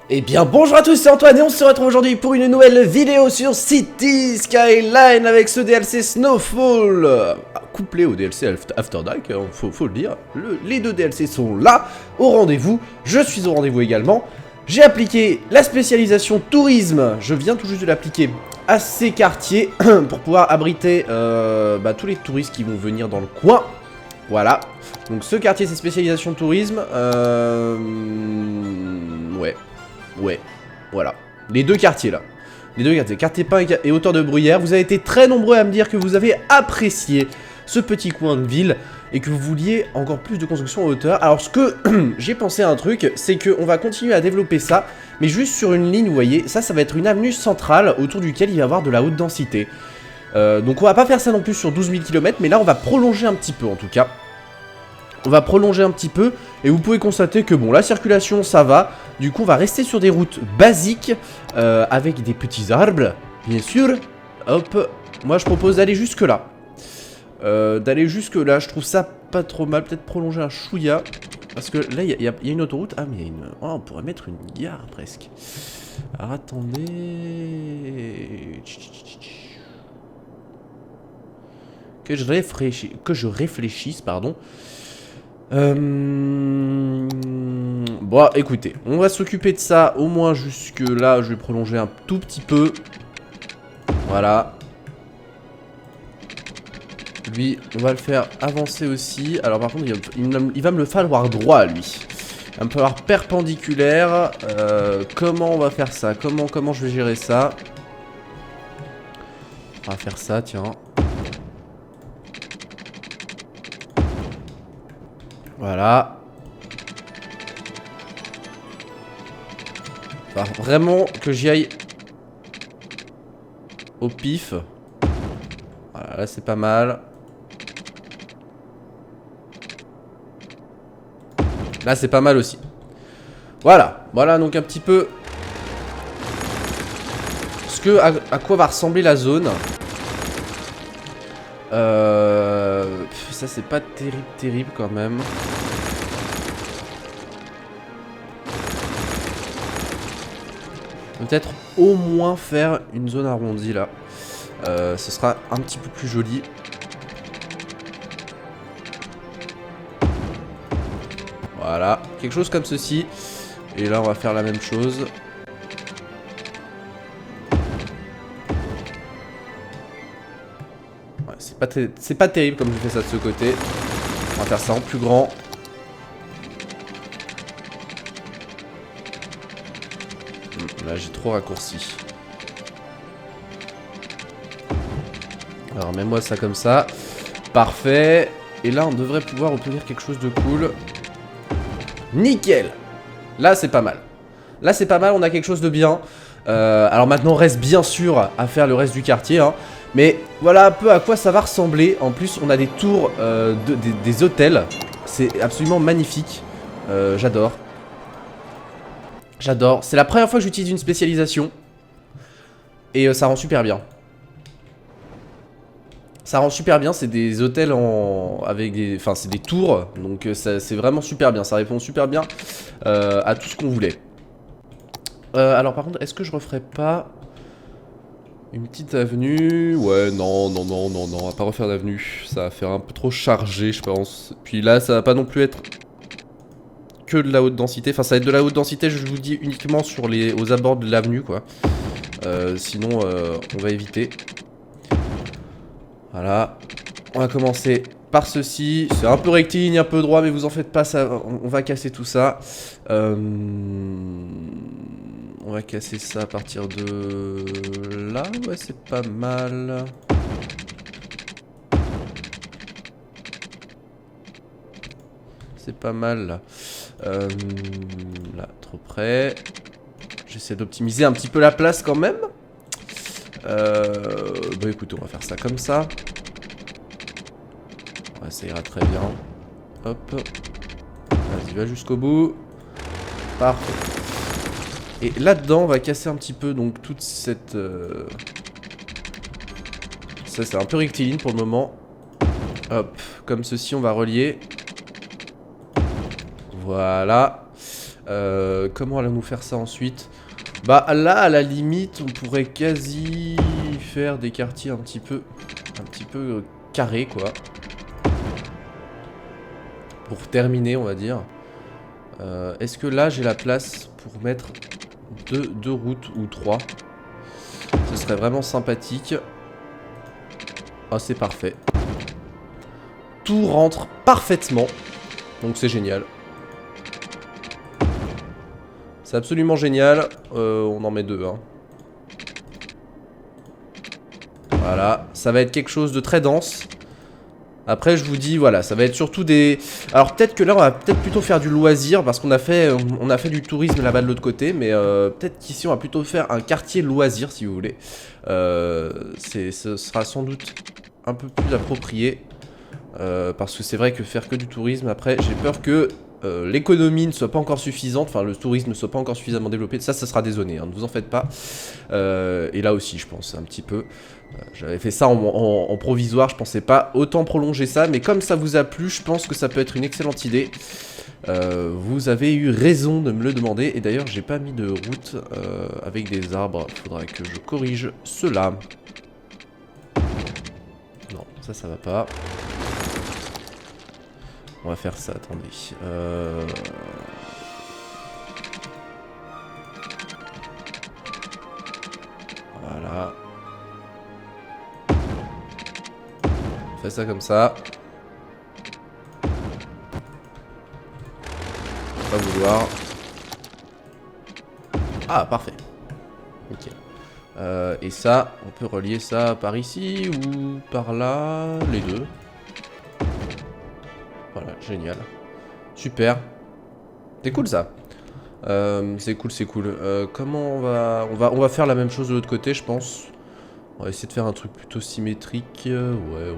Eh bien bonjour à tous, c'est Antoine et on se retrouve aujourd'hui pour une nouvelle vidéo sur City Skyline avec ce DLC Snowfall couplé au DLC After Dark, faut le dire. Les deux DLC sont là, au rendez-vous, je suis au rendez-vous également. J'ai appliqué la spécialisation tourisme, je viens tout juste de l'appliquer à ces quartiers pour pouvoir abriter tous les touristes qui vont venir dans le coin. Voilà, donc ce quartier c'est spécialisation tourisme, ouais, voilà. Les deux quartiers là. Les deux quartiers, quartier peint et hauteur de bruyère. Vous avez été très nombreux à me dire que vous avez apprécié ce petit coin de ville et que vous vouliez encore plus de construction en hauteur. Alors ce que j'ai pensé à un truc, c'est qu'on va continuer à développer ça, mais juste sur une ligne, vous voyez, ça va être une avenue centrale autour duquel il va y avoir de la haute densité. Donc on va pas faire ça non plus sur 12 000 km, mais là on va prolonger un petit peu en tout cas. On va prolonger un petit peu et vous pouvez constater que bon, la circulation ça va. Du coup on va rester sur des routes basiques avec des petits arbres, bien sûr. Hop, moi je propose d'aller jusque là. Je trouve ça pas trop mal. Peut-être prolonger un chouïa. Parce que là il y a une autoroute. Ah mais il y a une... Oh, on pourrait mettre une gare presque. Alors attendez... Que je réfléchisse, pardon. Bon, écoutez, on va s'occuper de ça au moins jusque là. Je vais prolonger un tout petit peu. Voilà. Lui, on va le faire avancer aussi. Alors par contre, il va me le falloir droit, lui. Il va me falloir perpendiculaire. Comment on va faire ça? Comment je vais gérer ça? On va faire ça, tiens. Voilà. Enfin, vraiment que j'y aille au pif. Voilà, là c'est pas mal. Là c'est pas mal aussi. Voilà, voilà donc un petit peu à quoi va ressembler la zone. Ça c'est pas terrible quand même. Peut-être au moins faire une zone arrondie là. Ce sera un petit peu plus joli. Voilà, quelque chose comme ceci. Et là on va faire la même chose. Ouais, c'est pas terrible comme je fais ça de ce côté. On va faire ça en plus grand. Là j'ai trop raccourci. Alors mets-moi ça comme ça. Parfait. Et là on devrait pouvoir obtenir quelque chose de cool. Nickel. Là c'est pas mal. Là c'est pas mal, on a quelque chose de bien. Alors maintenant reste bien sûr à faire le reste du quartier hein. Mais voilà un peu à quoi ça va ressembler. En plus on a des tours, des hôtels. C'est absolument magnifique. J'adore. J'adore. C'est la première fois que j'utilise une spécialisation. Et ça rend super bien. Ça rend super bien. C'est des hôtels avec des... Enfin c'est des tours. Donc c'est vraiment super bien. Ça répond super bien à tout ce qu'on voulait. Alors par contre est-ce que je referais pas une petite avenue? Ouais non, on va pas refaire d'avenue. Ça va faire un peu trop chargé je pense. Puis là ça va pas non plus être que de la haute densité. Enfin ça va être de la haute densité je vous dis uniquement aux abords de l'avenue quoi. Sinon on va éviter. Voilà. On va commencer par ceci. C'est un peu rectiligne, un peu droit mais vous en faites pas, ça, on va casser tout ça. On va casser ça à partir de là. Ouais c'est pas mal. C'est pas mal là. Là, trop près. J'essaie d'optimiser un petit peu la place quand même. Bon écoutez, on va faire ça comme ça. Ouais, ça ira très bien. Hop. Vas-y, va jusqu'au bout. Parfait. Et là-dedans, on va casser un petit peu donc toute cette... Ça, c'est un peu rectiligne pour le moment. Hop, comme ceci, on va relier. Voilà. Comment allons-nous faire ça ensuite? Bah là, à la limite, on pourrait quasi faire des quartiers un petit peu carrés, quoi. Pour terminer, on va dire. Est-ce que là, j'ai la place pour mettre deux routes ou 3? Ce serait vraiment sympathique. Ah, c'est parfait. Tout rentre parfaitement. Donc c'est génial. C'est absolument génial. On en met 2. Hein. Voilà. Ça va être quelque chose de très dense. Après, je vous dis, voilà, ça va être surtout des... Alors peut-être que là, on va peut-être plutôt faire du loisir, parce qu'on a fait du tourisme là-bas de l'autre côté, mais peut-être qu'ici, on va plutôt faire un quartier loisir, si vous voulez. Ce sera sans doute un peu plus approprié, parce que c'est vrai que faire que du tourisme, après, j'ai peur que l'économie ne soit pas encore suffisante, enfin, le tourisme ne soit pas encore suffisamment développé. Ça sera des zones, hein, ne vous en faites pas. Et là aussi, je pense, un petit peu... J'avais fait ça en provisoire, je pensais pas autant prolonger ça, mais comme ça vous a plu, je pense que ça peut être une excellente idée. Vous avez eu raison de me le demander, et d'ailleurs j'ai pas mis de route avec des arbres, il faudrait que je corrige cela. Non, ça va pas. On va faire ça, attendez. Voilà. On fait ça comme ça. Pas vouloir. Ah, parfait. Ok. Et ça, on peut relier ça par ici ou par là. Les deux. Voilà, génial. Super. C'est cool ça. C'est cool. Comment on va faire la même chose de l'autre côté, je pense. On va essayer de faire un truc plutôt symétrique. Ouais,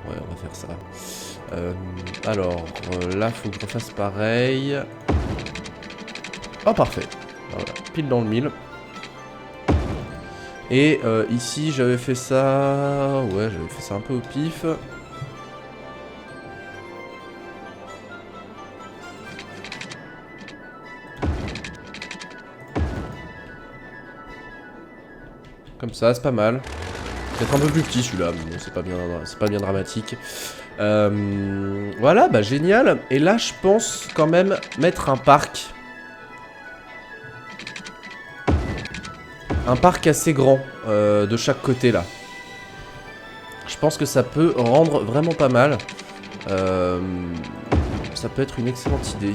on va faire ça. Alors, là, faut que je refasse pareil. Oh, parfait. Voilà, pile dans le mille. Et ici, j'avais fait ça... Ouais, j'avais fait ça un peu au pif. Comme ça, c'est pas mal. Peut-être un peu plus petit celui-là, mais bon, c'est pas bien dramatique. Voilà, bah génial. Et là, je pense quand même mettre un parc. Un parc assez grand de chaque côté là. Je pense que ça peut rendre vraiment pas mal. Ça peut être une excellente idée.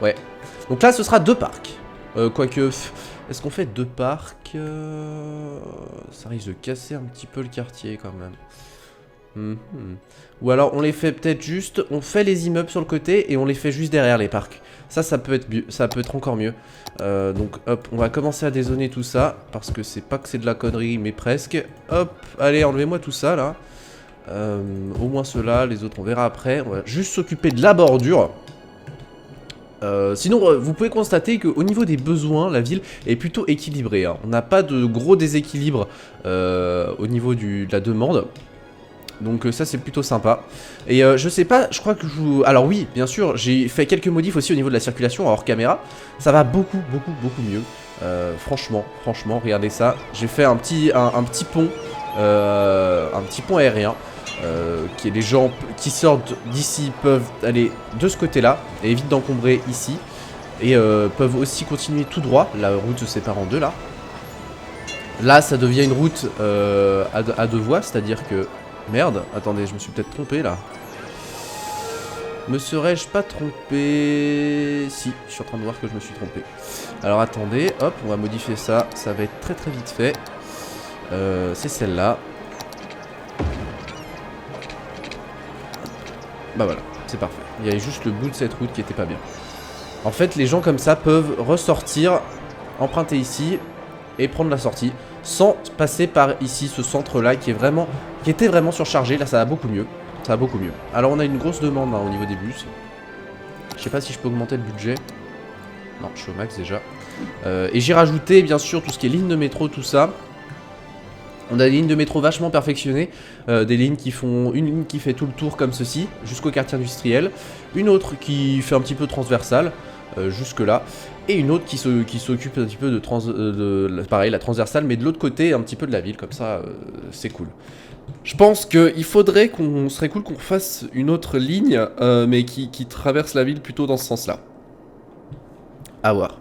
Ouais. Donc là, ce sera 2 parcs. Quoique... Est-ce qu'on fait 2 parcs? Ça risque de casser un petit peu le quartier quand même. Ou alors on les fait peut-être juste... On fait les immeubles sur le côté et on les fait juste derrière les parcs. Ça peut être encore mieux. Donc hop, on va commencer à dézoner tout ça. Parce que c'est pas que c'est de la connerie, mais presque. Hop, allez, enlevez-moi tout ça là. Au moins ceux-là, les autres on verra après. On va juste s'occuper de la bordure. Sinon, vous pouvez constater qu'au niveau des besoins, la ville est plutôt équilibrée. Hein. On n'a pas de gros déséquilibre au niveau de la demande. Donc ça, c'est plutôt sympa. Et je sais pas, je crois que je vous... Alors oui, bien sûr, j'ai fait quelques modifs aussi au niveau de la circulation hors caméra. Ça va beaucoup mieux. Franchement, regardez ça. J'ai fait un petit pont. Un petit pont aérien. Les gens qui sortent d'ici peuvent aller de ce côté-là et évite d'encombrer ici. Et peuvent aussi continuer tout droit. La route se sépare en deux là. Là, ça devient une route à 2 voies, c'est-à-dire que... Merde, attendez, je me suis peut-être trompé là. Me serais-je pas trompé? Si, je suis en train de voir que je me suis trompé. Alors attendez, hop, on va modifier ça. Ça va être très vite fait. C'est celle-là. Bah voilà, c'est parfait. Il y avait juste le bout de cette route qui était pas bien. En fait, les gens comme ça peuvent ressortir, emprunter ici et prendre la sortie sans passer par ici, ce centre-là qui était vraiment surchargé. Là, ça va beaucoup mieux. Ça va beaucoup mieux. Alors, on a une grosse demande hein, au niveau des bus. Je sais pas si je peux augmenter le budget. Non, je suis au max déjà. Et j'ai rajouté, bien sûr, tout ce qui est ligne de métro, tout ça. On a des lignes de métro vachement perfectionnées, des lignes qui font une ligne qui fait tout le tour comme ceci, jusqu'au quartier industriel, une autre qui fait un petit peu transversale, jusque là, et une autre qui s'occupe un petit peu de pareil, la transversale, mais de l'autre côté, un petit peu de la ville, comme ça, c'est cool. Je pense qu'il faudrait serait cool qu'on fasse une autre ligne, mais qui traverse la ville plutôt dans ce sens-là. À voir.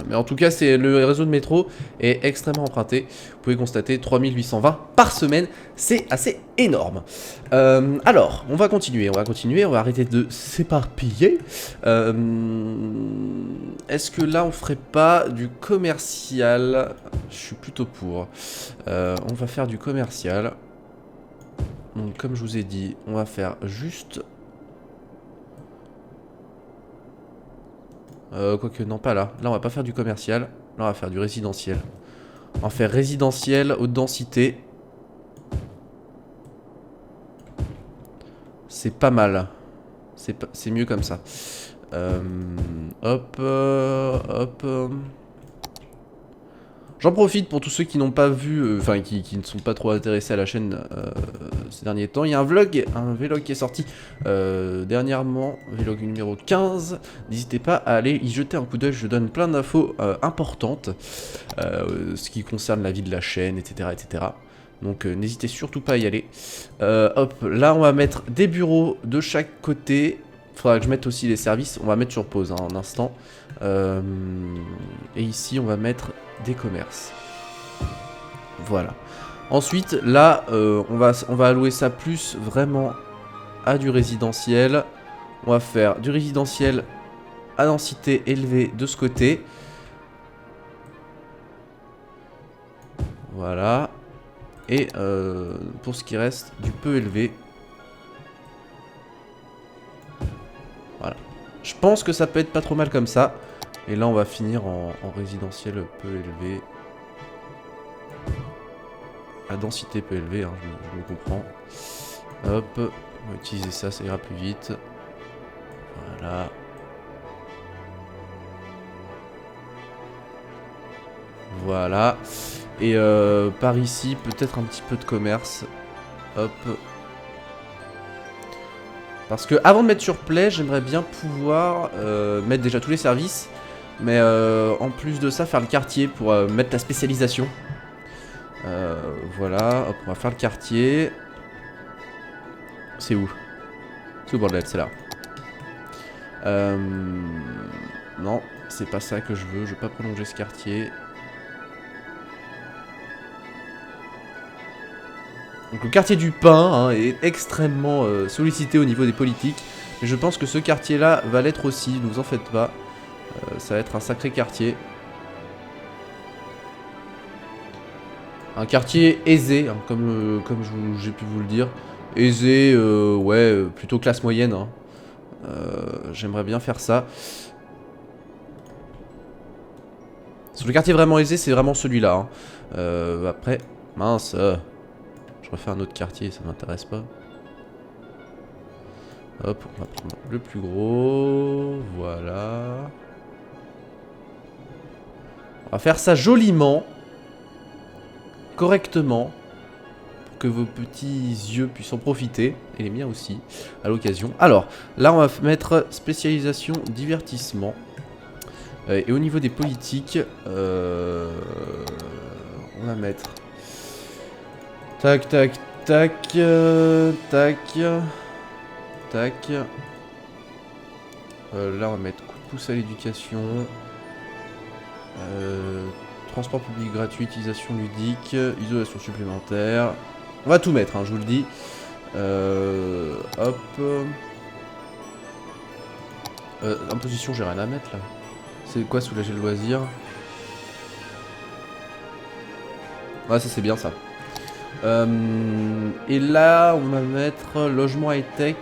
Mais en tout cas, le réseau de métro est extrêmement emprunté. Vous pouvez constater 3820 par semaine, c'est assez énorme. Alors, on va continuer, on va arrêter de s'éparpiller. Est-ce que là, on ferait pas du commercial? Je suis plutôt pour. On va faire du commercial. Donc, comme je vous ai dit, on va faire juste... quoique, non, pas là. Là, on va pas faire du commercial. Là, on va faire du résidentiel. On va faire résidentiel, haute densité. C'est pas mal. C'est mieux comme ça. Hop. J'en profite pour tous ceux qui n'ont pas vu, enfin qui ne sont pas trop intéressés à la chaîne ces derniers temps. Il y a un vlog qui est sorti dernièrement, vlog numéro 15. N'hésitez pas à aller y jeter un coup d'œil, je donne plein d'infos importantes, ce qui concerne la vie de la chaîne, etc. etc. Donc n'hésitez surtout pas à y aller. Hop, là on va mettre des bureaux de chaque côté. Faudra que je mette aussi les services, on va mettre sur pause un instant. Et ici on va mettre des commerces. Voilà. Ensuite là on va allouer ça plus vraiment à du résidentiel. On va faire du résidentiel à densité élevée de ce côté. Voilà. Et pour ce qui reste du peu élevé. Voilà. Je pense que ça peut être pas trop mal comme ça. Et là on va finir en résidentiel peu élevé. À densité peu élevée, hein, je me comprends. Hop, on va utiliser ça, ça ira plus vite. Voilà. Voilà. Et par ici, peut-être un petit peu de commerce. Hop. Parce que avant de mettre sur play, j'aimerais bien pouvoir mettre déjà tous les services. Mais en plus de ça, faire le quartier pour mettre la spécialisation. Voilà, hop, on va faire le quartier. C'est où? C'est où, bordel? C'est là. Non, c'est pas ça que je veux. Je veux pas prolonger ce quartier. Donc le quartier du pain hein, est extrêmement sollicité au niveau des politiques. Mais je pense que ce quartier-là va l'être aussi, ne vous en faites pas. Ça va être un sacré quartier. Un quartier aisé, hein, comme j'ai pu vous le dire. Aisé, ouais, plutôt classe moyenne. Hein. J'aimerais bien faire ça. Sur le quartier vraiment aisé, c'est vraiment celui-là. Hein. Après, mince, je refais un autre quartier, ça m'intéresse pas. Hop, on va prendre le plus gros. Voilà. On va faire ça joliment. Correctement. Pour que vos petits yeux puissent en profiter. Et les miens aussi, à l'occasion. Alors, là on va mettre spécialisation divertissement. Et au niveau des politiques, on va mettre... Tac, tac, tac, tac, tac. Là, on va mettre coup de pouce à l'éducation. Transport public gratuit, utilisation ludique, isolation supplémentaire. On va tout mettre, hein, je vous le dis. Hop. Imposition, j'ai rien à mettre là. C'est quoi soulager le loisir? Ouais, ça c'est bien ça. Et là, on va mettre logement high-tech,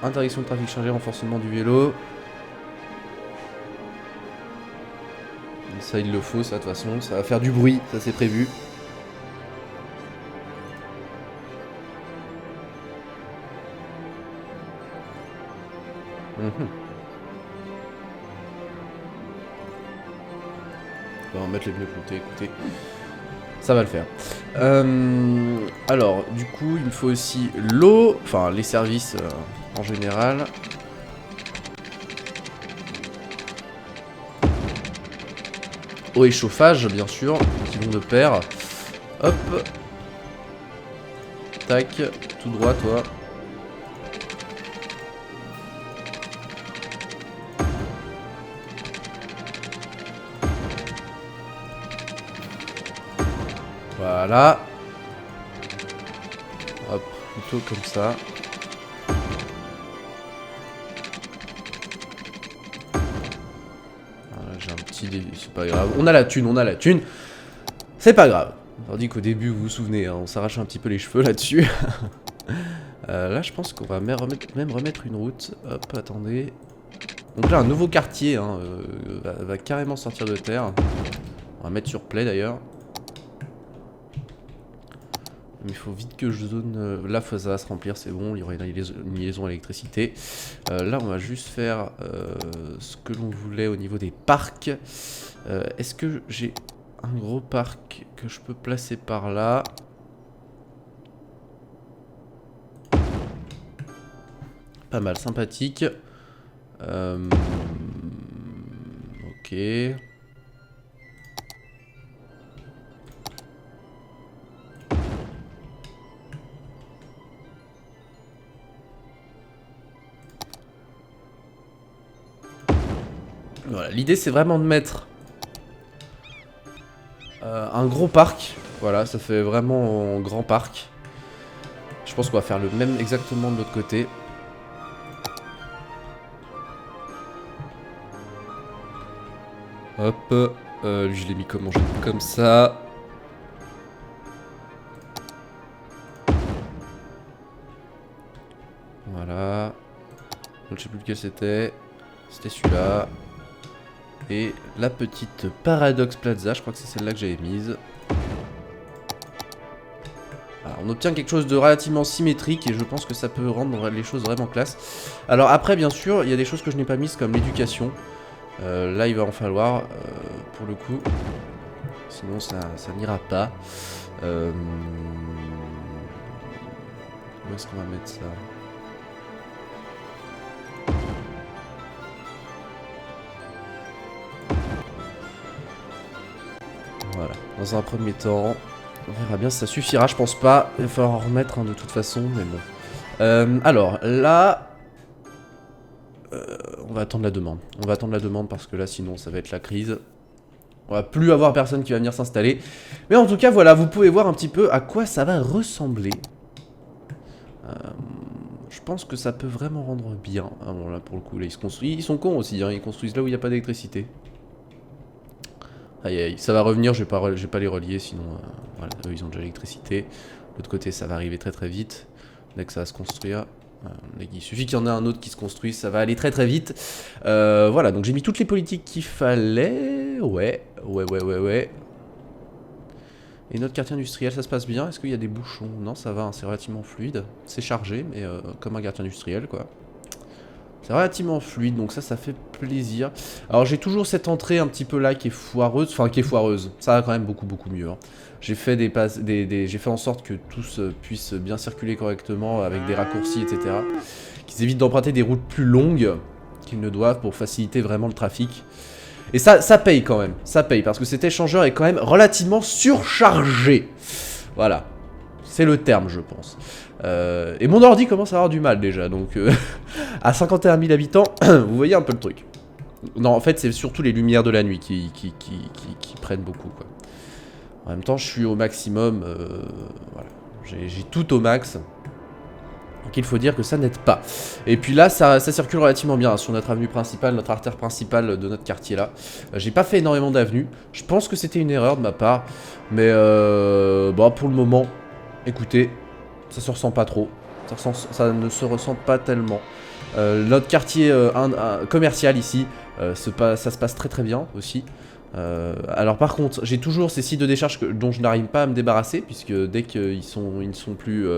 interdiction de trafic chargé, renforcement du vélo. Ça, il le faut, ça, de toute façon. Ça va faire du bruit, ça c'est prévu. On va mettre les pneus comptés, écoutez. Ça va le faire. Alors, du coup, il me faut aussi l'eau, enfin les services en général. Eau et chauffage, bien sûr, qui vont de pair. Hop. Tac, tout droit, toi. Voilà. Hop, plutôt comme ça. Voilà, j'ai un petit début, c'est pas grave. On a la thune, on a la thune. C'est pas grave. Tandis qu'au début, vous vous souvenez, hein, on s'arrache un petit peu les cheveux là-dessus. Là, je pense qu'on va même remettre une route. Hop, attendez. Donc là, un nouveau quartier hein, va carrément sortir de terre. On va mettre sur play d'ailleurs. Mais il faut vite que je zone... là, ça va se remplir, c'est bon, il y aura une liaison à l'électricité. Là, on va juste faire ce que l'on voulait au niveau des parcs. Est-ce que j'ai un gros parc que je peux placer par là? Pas mal, sympathique. Ok. Voilà, l'idée c'est vraiment de mettre un gros parc. Voilà, ça fait vraiment un grand parc. Je pense qu'on va faire le même exactement de l'autre côté. Hop, je l'ai mis comme ça. Voilà. Je sais plus lequel c'était. C'était celui-là. Et la petite Paradox Plaza, je crois que c'est celle-là que j'avais mise. Alors, on obtient quelque chose de relativement symétrique et je pense que ça peut rendre les choses vraiment classe. Alors après, bien sûr, il y a des choses que je n'ai pas mises comme l'éducation. Là, il va en falloir, pour le coup. Sinon, ça n'ira pas. Où est-ce qu'on va mettre ça ? Voilà, dans un premier temps, on verra bien si ça suffira, je pense pas, il va falloir en remettre hein, de toute façon, mais bon. Alors, là, on va attendre la demande. On va attendre la demande parce que là, sinon, ça va être la crise. On va plus avoir personne qui va venir s'installer. Mais en tout cas, voilà, vous pouvez voir un petit peu à quoi ça va ressembler. Je pense que ça peut vraiment rendre bien. Ah bon, là, pour le coup, là, ils sont cons aussi, hein, ils construisent là où il n'y a pas d'électricité. Aïe aïe, ça va revenir, je vais pas les relier, sinon voilà, eux ils ont déjà l'électricité. De l'autre côté ça va arriver très très vite, dès que ça va se construire. Il suffit qu'il y en ait un autre qui se construise, ça va aller très très vite. Voilà, donc j'ai mis toutes les politiques qu'il fallait. Ouais. Et notre quartier industriel, ça se passe bien? Est-ce qu'il y a des bouchons? Non, ça va, hein, c'est relativement fluide. C'est chargé, mais comme un quartier industriel quoi. C'est relativement fluide, donc ça fait plaisir. Alors j'ai toujours cette entrée un petit peu là qui est foireuse, enfin qui est foireuse. Ça va quand même beaucoup mieux. Hein. J'ai fait j'ai fait en sorte que tous puissent bien circuler correctement avec des raccourcis, etc. Qu'ils évitent d'emprunter des routes plus longues qu'ils ne doivent pour faciliter vraiment le trafic. Et ça paye quand même, ça paye parce que cet échangeur est quand même relativement surchargé. Voilà, c'est le terme je pense. Et mon ordi commence à avoir du mal déjà, donc à 51 000 habitants, vous voyez un peu le truc. Non, en fait, c'est surtout les lumières de la nuit qui prennent beaucoup, quoi. En même temps, je suis au maximum, voilà, j'ai tout au max. Donc il faut dire que ça n'aide pas. Et puis là, ça circule relativement bien sur notre avenue principale, notre artère principale de notre quartier là. J'ai pas fait énormément d'avenues. Je pense que c'était une erreur de ma part. Mais bon, pour le moment, écoutez, ça se ressent pas trop. Ça ne se ressent pas tellement. Notre quartier commercial ici, ça se passe très très bien aussi. Alors par contre, j'ai toujours ces sites de décharge dont je n'arrive pas à me débarrasser, puisque dès qu'ils ne sont plus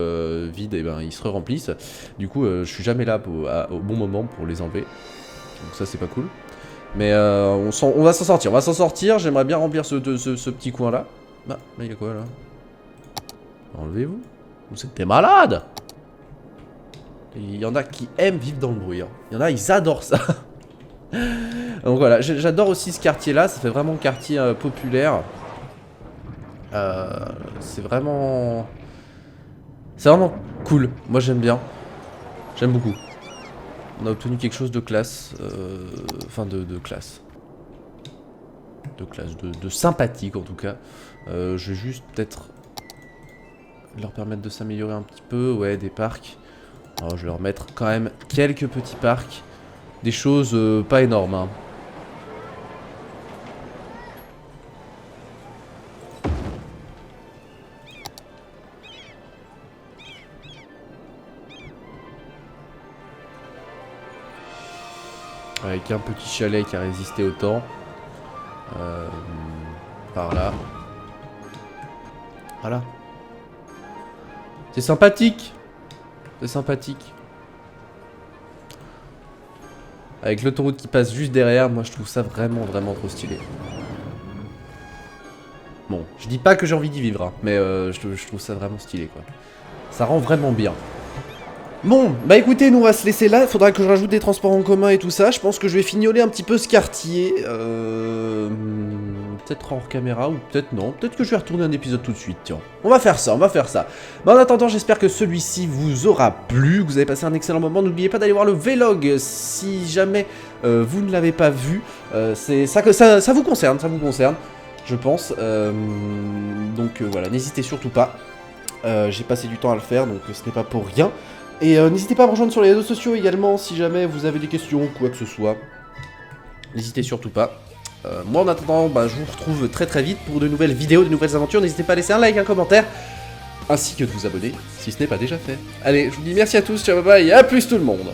vides, et ben, ils se remplissent. Du coup, je suis jamais là au bon moment pour les enlever. Donc ça, c'est pas cool. Mais on va s'en sortir. J'aimerais bien remplir ce petit coin-là. Bah, mais y'a quoi là? Enlevez-vous. Vous êtes des malades. Il y en a qui aiment vivre dans le bruit. Hein. Il y en a, ils adorent ça. Donc voilà, j'adore aussi ce quartier là. Ça fait vraiment quartier populaire. C'est vraiment cool. Moi j'aime bien. J'aime beaucoup. On a obtenu quelque chose de classe. Enfin de classe. De sympathique en tout cas. Je vais juste peut-être leur permettre de s'améliorer un petit peu. Ouais, des parcs. Alors, je vais leur mettre quand même quelques petits parcs. Des choses pas énormes. Hein. Avec un petit chalet qui a résisté au temps. Par là. Voilà. C'est sympathique. C'est sympathique. Avec l'autoroute qui passe juste derrière, moi je trouve ça vraiment trop stylé. Bon, je dis pas que j'ai envie d'y vivre, hein, mais je trouve ça vraiment stylé quoi. Ça rend vraiment bien. Bon, bah écoutez, nous on va se laisser là, il faudra que je rajoute des transports en commun et tout ça, je pense que je vais fignoler un petit peu ce quartier, peut-être hors caméra ou peut-être non, peut-être que je vais retourner un épisode tout de suite, tiens. On va faire ça. Bah en attendant, j'espère que celui-ci vous aura plu, que vous avez passé un excellent moment, n'oubliez pas d'aller voir le vlog si jamais vous ne l'avez pas vu, ça vous concerne, je pense, donc voilà, n'hésitez surtout pas, j'ai passé du temps à le faire, donc ce n'est pas pour rien. Et n'hésitez pas à me rejoindre sur les réseaux sociaux également si jamais vous avez des questions ou quoi que ce soit. N'hésitez surtout pas. Moi en attendant, bah, je vous retrouve très vite pour de nouvelles vidéos, de nouvelles aventures. N'hésitez pas à laisser un like, un commentaire, ainsi que de vous abonner si ce n'est pas déjà fait. Allez, je vous dis merci à tous, ciao bye bye, et à plus tout le monde.